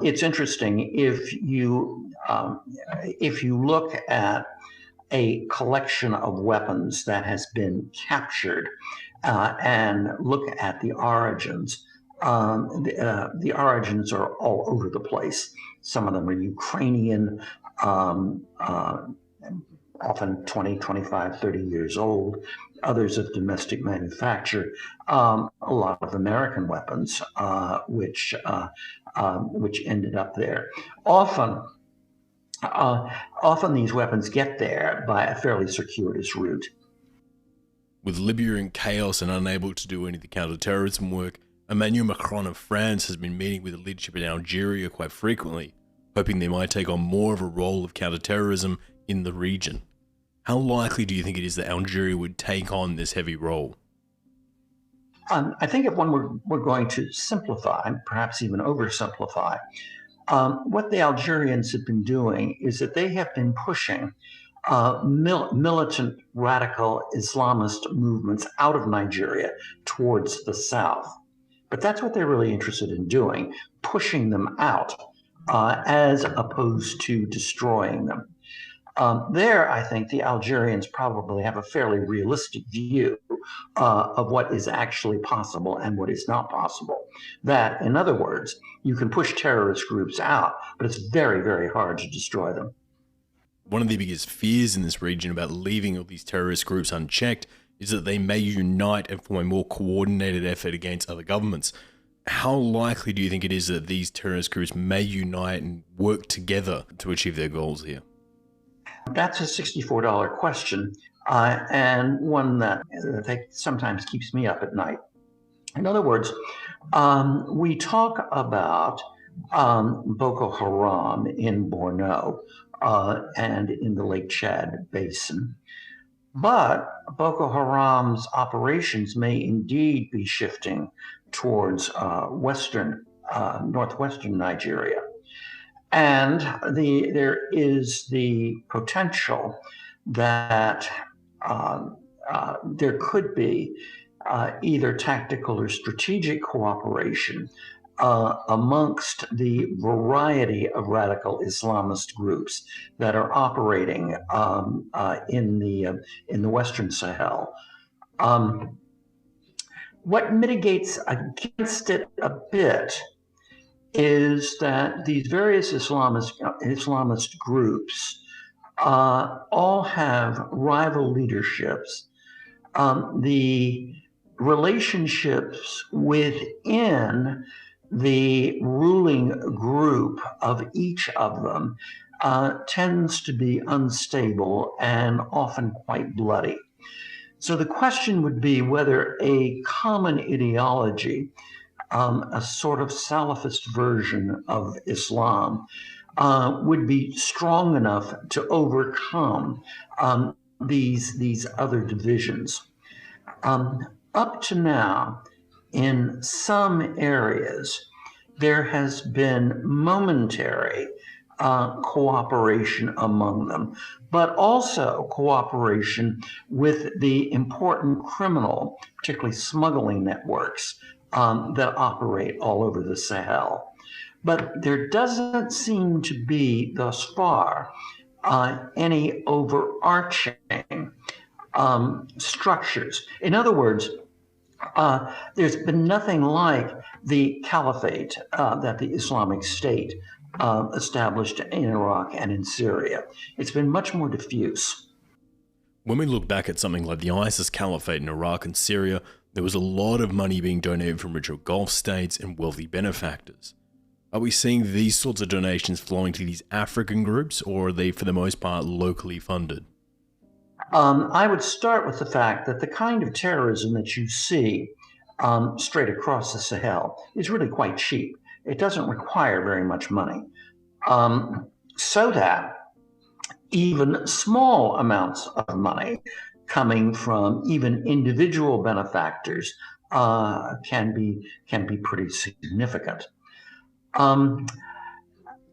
It's interesting if you look at a collection of weapons that has been captured and look at the origins. The origins are all over the place. Some of them are Ukrainian, often 20, 25, 30 years old. Others of domestic manufacture. A lot of American weapons, which ended up there. Often these weapons get there by a fairly circuitous route. With Libya in chaos and unable to do any of the counter-terrorism work, Emmanuel Macron of France has been meeting with the leadership in Algeria quite frequently, hoping they might take on more of a role of counter-terrorism in the region. How likely do you think it is that Algeria would take on this heavy role? I think if one were going to simplify, perhaps even oversimplify, what the Algerians have been doing is that they have been pushing militant radical Islamist movements out of Nigeria towards the south. But that's what they're really interested in doing, pushing them out as opposed to destroying them. There, I think the Algerians probably have a fairly realistic view of what is actually possible and what is not possible. That, in other words, you can push terrorist groups out, but it's very, very hard to destroy them. One of the biggest fears in this region about leaving all these terrorist groups unchecked is that they may unite and form a more coordinated effort against other governments. How likely do you think it is that these terrorist groups may unite and work together to achieve their goals here? That's a $64 question, and one that sometimes keeps me up at night. In other words, we talk about Boko Haram in Borno and in the Lake Chad Basin. But Boko Haram's operations may indeed be shifting towards northwestern Nigeria. And there is the potential that there could be either tactical or strategic cooperation amongst the variety of radical Islamist groups that are operating in the Western Sahel. What mitigates against it a bit is that these various Islamist groups all have rival leaderships. The relationships within the ruling group of each of them tends to be unstable and often quite bloody. So the question would be whether a common ideology, a sort of Salafist version of Islam, would be strong enough to overcome these other divisions. Up to now, in some areas, there has been momentary cooperation among them, but also cooperation with the important criminal, particularly smuggling networks that operate all over the Sahel. But there doesn't seem to be, thus far, any overarching structures. In other words, there's been nothing like the caliphate that the Islamic State established in Iraq and in Syria. It's been much more diffuse. When we look back at something like the ISIS caliphate in Iraq and Syria, there was a lot of money being donated from richer Gulf states and wealthy benefactors. Are we seeing these sorts of donations flowing to these African groups, or are they, for the most part, locally funded? I would start with the fact that the kind of terrorism that you see straight across the Sahel is really quite cheap. It doesn't require very much money. So that even small amounts of money coming from even individual benefactors can be pretty significant.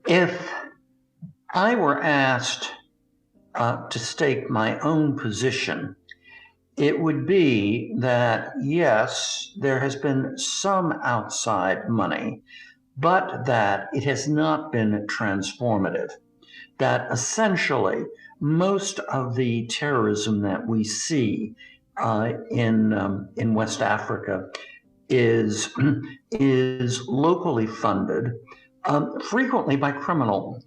If I were asked to state my own position, it would be that, yes, there has been some outside money, but that it has not been transformative. That essentially most of the terrorism that we see in West Africa is locally funded, frequently by criminal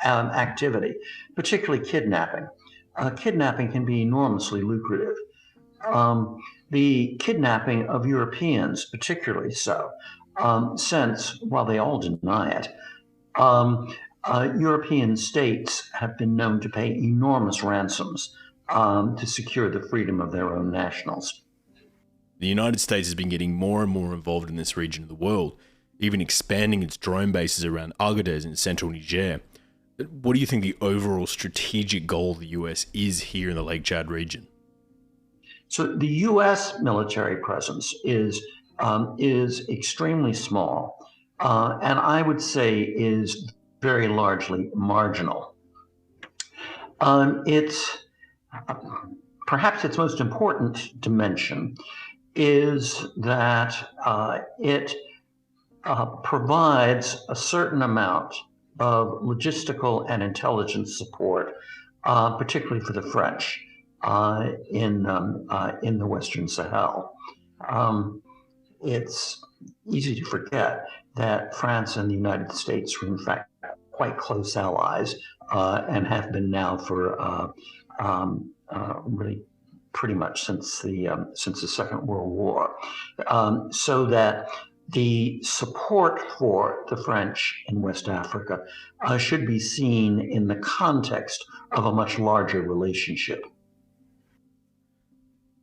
activity, particularly kidnapping. Kidnapping can be enormously lucrative. The kidnapping of Europeans, particularly so, since, while they all deny it, European states have been known to pay enormous ransoms to secure the freedom of their own nationals. The United States has been getting more and more involved in this region of the world, even expanding its drone bases around Agadez in central Niger. What do you think the overall strategic goal of the US is here in the Lake Chad region? So the U.S. military presence is extremely small, and I would say is very largely marginal. It's perhaps its most important dimension is that it provides a certain amount of logistical and intelligence support, particularly for the French in the Western Sahel. It's easy to forget that France and the United States are in fact quite close allies and have been now for really pretty much since the Second World War, so that the support for the French in West Africa should be seen in the context of a much larger relationship.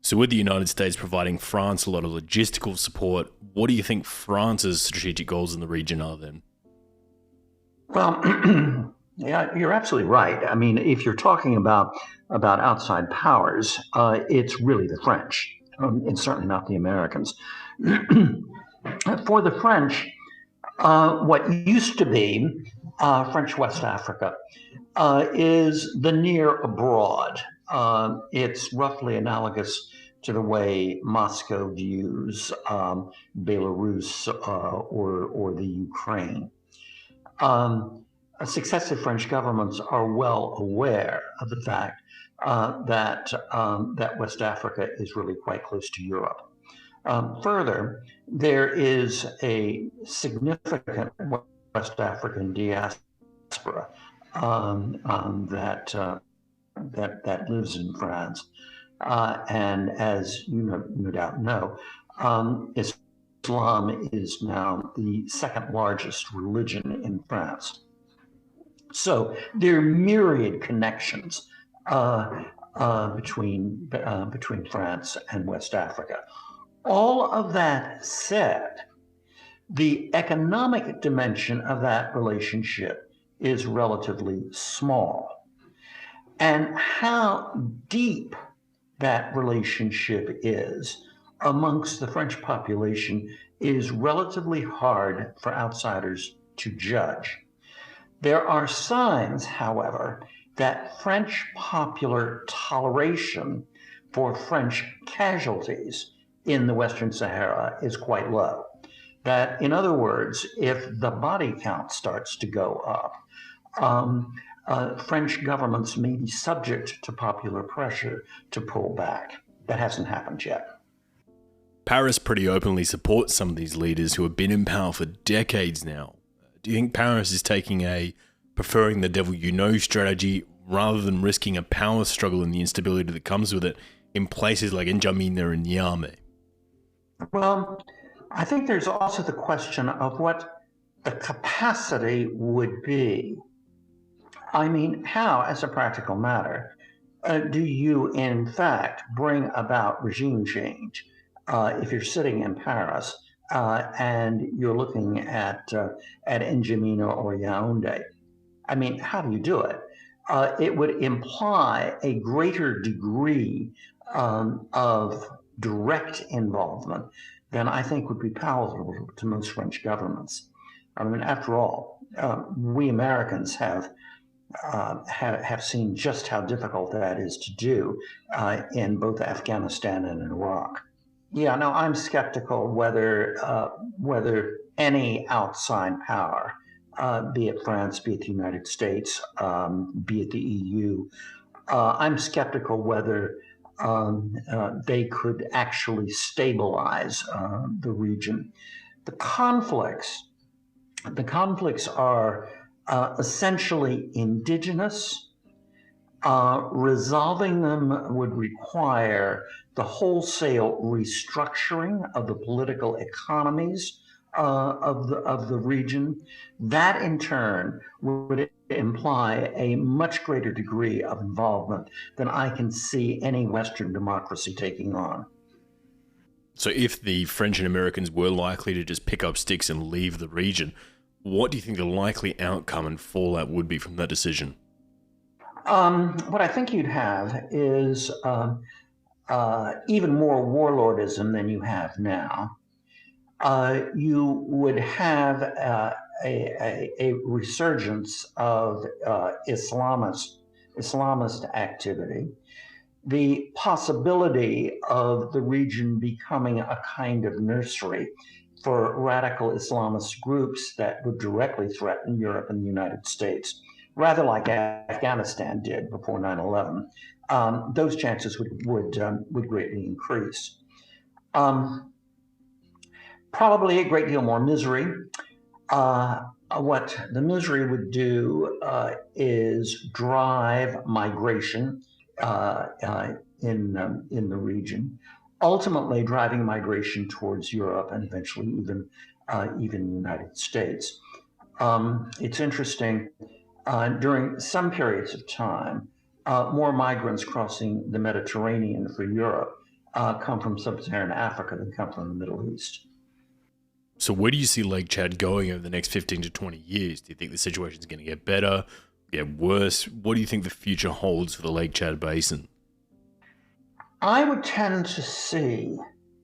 So with the United States providing France a lot of logistical support, what do you think France's strategic goals in the region are then? Well, yeah, you're absolutely right. I mean, if you're talking about outside powers, it's really the French, and certainly not the Americans. For the French, what used to be French West Africa is the near abroad. It's roughly analogous to the way Moscow views Belarus or the Ukraine. Successive French governments are well aware of the fact that West Africa is really quite close to Europe. Further, there is a significant West African diaspora that lives in France, and as you no doubt know, Islam is now the second largest religion in France. So there are myriad connections between France and West Africa. All of that said, the economic dimension of that relationship is relatively small. And how deep that relationship is amongst the French population is relatively hard for outsiders to judge. There are signs, however, that French popular toleration for French casualties in the Western Sahara is quite low. That, in other words, if the body count starts to go up, French governments may be subject to popular pressure to pull back. That hasn't happened yet. Paris pretty openly supports some of these leaders who have been in power for decades now. Do you think Paris is taking a preferring the devil you know strategy rather than risking a power struggle and the instability that comes with it in places like N'Djamena and Niamey? Well, I think there's also the question of what the capacity would be. I mean, how, as a practical matter, do you in fact bring about regime change if you're sitting in Paris and you're looking at N'Djamena or Yaoundé? I mean, how do you do it? It would imply a greater degree of direct involvement than I think would be palatable to most French governments. I mean, after all, we Americans have seen just how difficult that is to do in both Afghanistan and Iraq. Yeah, no, I'm skeptical whether any outside power, be it France, be it the United States, be it the EU, I'm skeptical whether they could actually stabilize the region. The conflicts are essentially indigenous. Resolving them would require the wholesale restructuring of the political economies of the region. That in turn would imply a much greater degree of involvement than I can see any Western democracy taking on. So if the French and Americans were likely to just pick up sticks and leave the region, what do you think the likely outcome and fallout would be from that decision? What I think you'd have is even more warlordism than you have now. You would have a resurgence of Islamist activity, the possibility of the region becoming a kind of nursery for radical Islamist groups that would directly threaten Europe and the United States, rather like Afghanistan did before 9/11. Those chances would greatly increase. Probably a great deal more misery. What the misery would do is drive migration in the region, ultimately driving migration towards Europe and eventually even the United States. It's interesting. During some periods of time, more migrants crossing the Mediterranean for Europe come from sub-Saharan Africa than come from the Middle East. So where do you see Lake Chad going over the next 15 to 20 years? Do you think the situation is going to get better, get worse? What do you think the future holds for the Lake Chad Basin? I would tend to see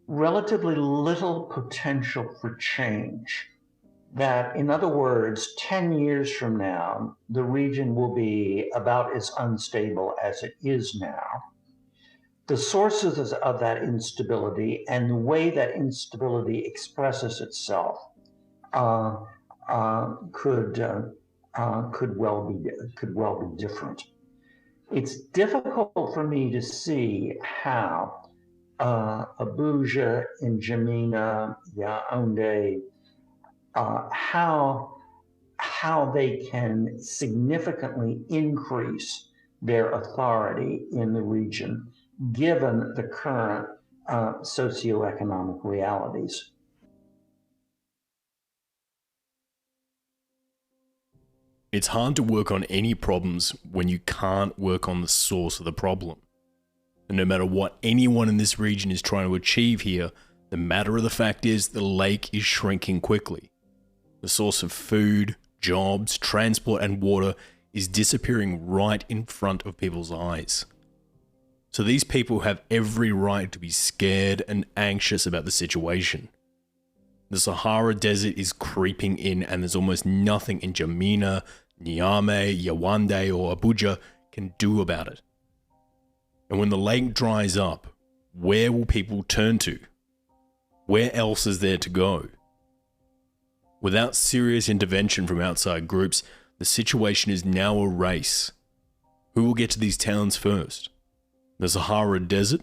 relatively little potential for change. That, in other words, 10 years from now, the region will be about as unstable as it is now. The sources of that instability and the way that instability expresses itself could well be different. It's difficult for me to see how Abuja, N'Djamena, Yaoundé, how they can significantly increase their authority in the region, given the current socioeconomic realities. It's hard to work on any problems when you can't work on the source of the problem. And no matter what anyone in this region is trying to achieve here, the matter of the fact is the lake is shrinking quickly. The source of food, jobs, transport, and water is disappearing right in front of people's eyes. So these people have every right to be scared and anxious about the situation. The Sahara Desert is creeping in and there's almost nothing in Jamina, Niamey, Yaoundé or Abuja can do about it. And when the lake dries up, where will people turn to? Where else is there to go? Without serious intervention from outside groups, the situation is now a race. Who will get to these towns first? The Sahara Desert?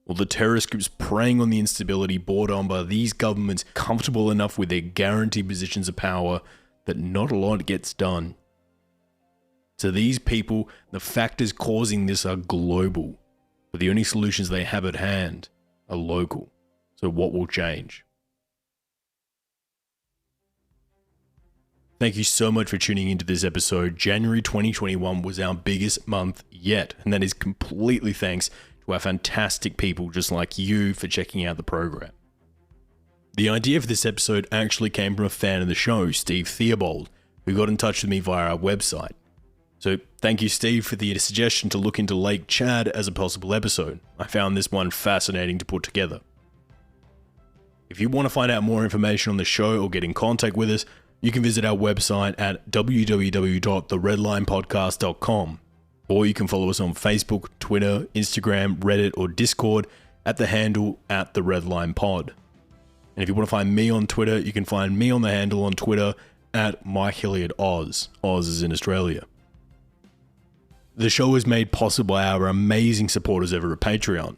Or the terrorist groups preying on the instability brought on by these governments comfortable enough with their guaranteed positions of power that not a lot gets done? To these people, the factors causing this are global, but the only solutions they have at hand are local. So what will change? Thank you so much for tuning into this episode. January 2021 was our biggest month yet, and that is completely thanks to our fantastic people just like you for checking out the program. The idea for this episode actually came from a fan of the show, Steve Theobald, who got in touch with me via our website. So thank you, Steve, for the suggestion to look into Lake Chad as a possible episode. I found this one fascinating to put together. If you want to find out more information on the show or get in contact with us, you can visit our website at www.theredlinepodcast.com, or you can follow us on Facebook, Twitter, Instagram, Reddit, or Discord at the handle @theredlinepod. And if you want to find me on Twitter, you can find me on the handle on Twitter at MikeHilliardOz. Oz is in Australia. The show is made possible by our amazing supporters over at Patreon.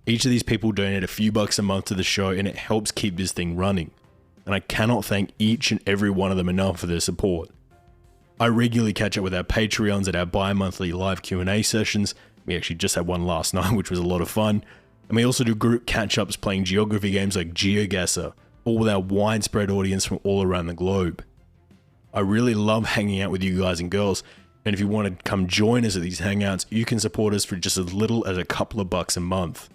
Each of these people donate a few bucks a month to the show, and it helps keep this thing running. And I cannot thank each and every one of them enough for their support. I regularly catch up with our Patreons at our bi-monthly live Q&A sessions. We actually just had one last night, which was a lot of fun. And we also do group catch-ups playing geography games like GeoGuessr, all with our widespread audience from all around the globe. I really love hanging out with you guys and girls, and if you want to come join us at these hangouts, you can support us for just as little as a couple of bucks a month.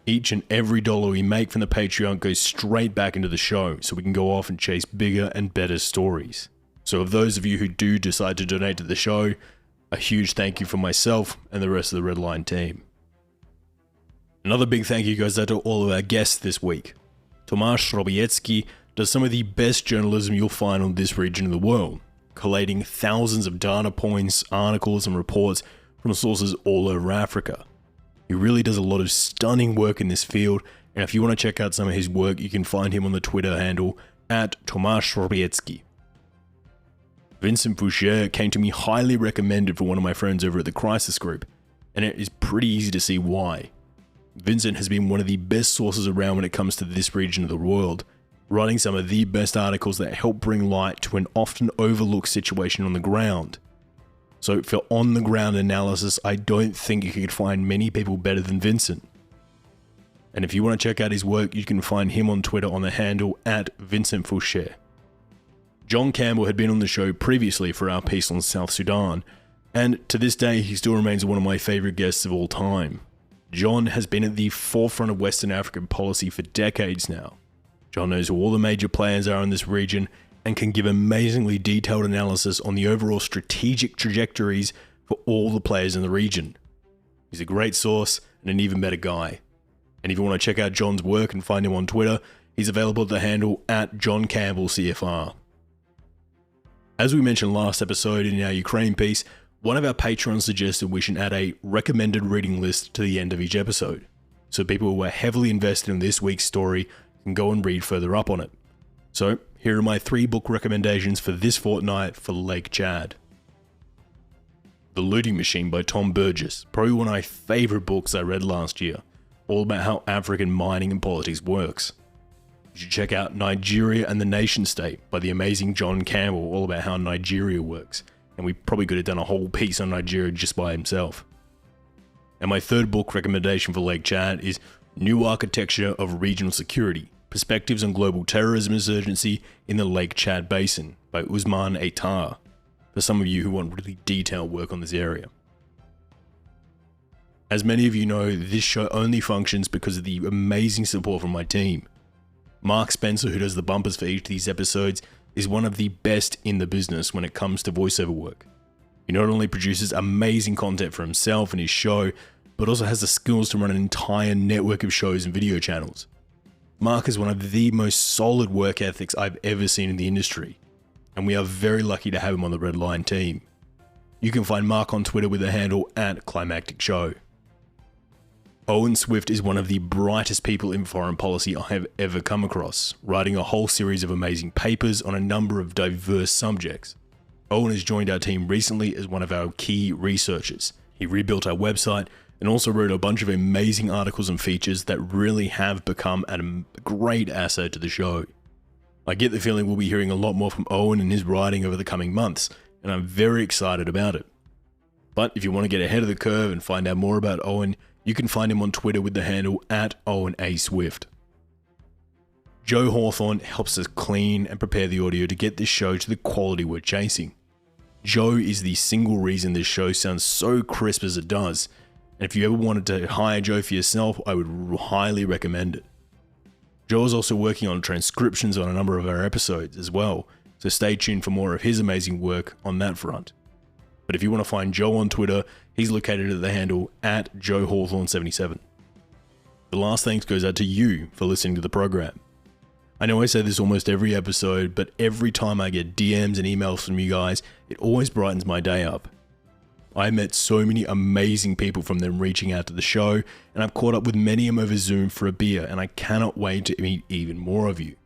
Each and every dollar we make from the Patreon goes straight back into the show, so we can go off and chase bigger and better stories. So of those of you who do decide to donate to the show, a huge thank you from myself and the rest of the Red Line team. Another big thank you goes out to all of our guests this week. Tomasz Rolbiecki does some of the best journalism you'll find on this region of the world, collating thousands of data points, articles and reports from sources all over Africa. He really does a lot of stunning work in this field, and if you want to check out some of his work, you can find him on the Twitter handle at Tomasz Rolbiecki. Vincent Foucher came to me highly recommended for one of my friends over at the Crisis Group, and it is pretty easy to see why. Vincent has been one of the best sources around when it comes to this region of the world, writing some of the best articles that help bring light to an often overlooked situation on the ground. So for on-the-ground analysis, I don't think you could find many people better than Vincent. And if you want to check out his work, you can find him on Twitter on the handle at Vincent Foucher. John Campbell had been on the show previously for our piece on South Sudan, and to this day he still remains one of my favourite guests of all time. John has been at the forefront of Western African policy for decades now. John knows who all the major players are in this region, and can give amazingly detailed analysis on the overall strategic trajectories for all the players in the region. He's a great source and an even better guy. And if you want to check out John's work and find him on Twitter, he's available at the handle at John Campbell CFR. As we mentioned last episode in our Ukraine piece, one of our patrons suggested we should add a recommended reading list to the end of each episode, so people who are heavily invested in this week's story can go and read further up on it. So here are my 3 book recommendations for this fortnight for Lake Chad. The Looting Machine by Tom Burgess, probably one of my favourite books I read last year, all about how African mining and politics works. You should check out Nigeria and the Nation State by the amazing John Campbell, all about how Nigeria works, and we probably could have done a whole piece on Nigeria just by himself. And my 3rd book recommendation for Lake Chad is New Architecture of Regional Security, Perspectives on Global Terrorism Insurgency in the Lake Chad Basin by Ousmane Aitar, for some of you who want really detailed work on this area. As many of you know, this show only functions because of the amazing support from my team. Mark Spencer, who does the bumpers for each of these episodes, is one of the best in the business when it comes to voiceover work. He not only produces amazing content for himself and his show, but also has the skills to run an entire network of shows and video channels. Mark has one of the most solid work ethics I've ever seen in the industry, and we are very lucky to have him on the Red Line team. You can find Mark on Twitter with the handle @ClimacticShow. Owen Swift is one of the brightest people in foreign policy I have ever come across, writing a whole series of amazing papers on a number of diverse subjects. Owen has joined our team recently as one of our key researchers. He rebuilt our website and also wrote a bunch of amazing articles and features that really have become a great asset to the show. I get the feeling we'll be hearing a lot more from Owen and his writing over the coming months, and I'm very excited about it. But if you want to get ahead of the curve and find out more about Owen, you can find him on Twitter with the handle @OwenASwift. Joe Hawthorne helps us clean and prepare the audio to get this show to the quality we're chasing. Joe is the single reason this show sounds so crisp as it does, and if you ever wanted to hire Joe for yourself, I would highly recommend it. Joe is also working on transcriptions on a number of our episodes as well, so stay tuned for more of his amazing work on that front. But if you want to find Joe on Twitter, he's located at the handle @JoeHawthorne77. The last thanks goes out to you for listening to the program. I know I say this almost every episode, but every time I get DMs and emails from you guys, it always brightens my day up. I met so many amazing people from them reaching out to the show, and I've caught up with many of them over Zoom for a beer, and I cannot wait to meet even more of you.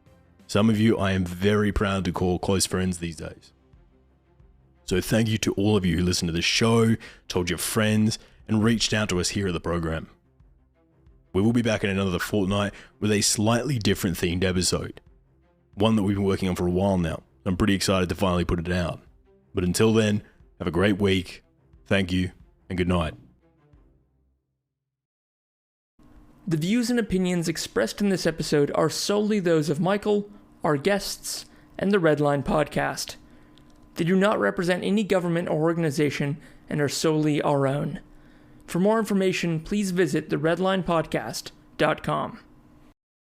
Some of you I am very proud to call close friends these days. So thank you to all of you who listened to the show, told your friends, and reached out to us here at the program. We will be back in another fortnight with a slightly different themed episode. One that we've been working on for a while now. I'm pretty excited to finally put it out. But until then, have a great week. Thank you, and good night. The views and opinions expressed in this episode are solely those of Michael, our guests, and the Red Line podcast. They do not represent any government or organization and are solely our own. For more information, please visit theredlinepodcast.com.